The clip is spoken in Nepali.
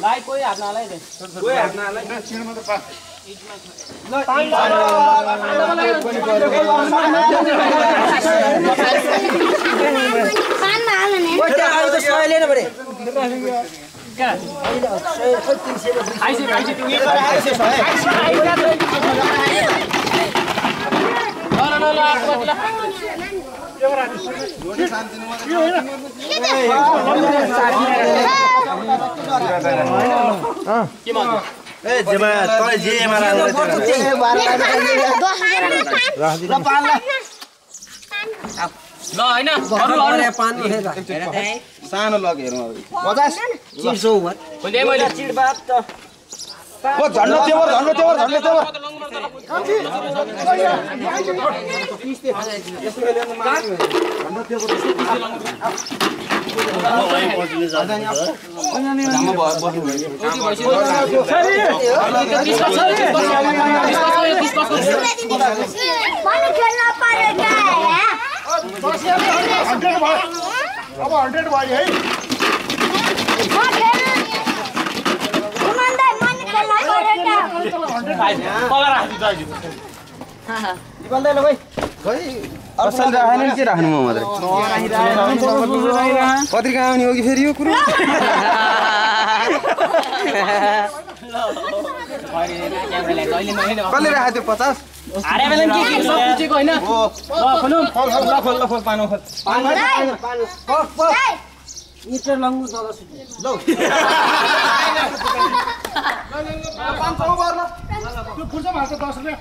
भाइ कोही हात नहालै दे कोही हात नहालै चिड मात्र पा सानो लग हेरौँ 50 चिसो मैले चिड बात त ओ झन्डा तेवर अब 100 भयो है असल राख्नु के राख्नु म मात्रै पत्रिका आउने हो कि फेरि यो कुरो कसले राख्यो त्यो 50 अरे बेला के सब पुचेको हैन हो खोल पानो खोल मिटर लङ्गु जला सुति लौ 500 गर्न त्यो फुर्छ माछ 10 रुपैयाँ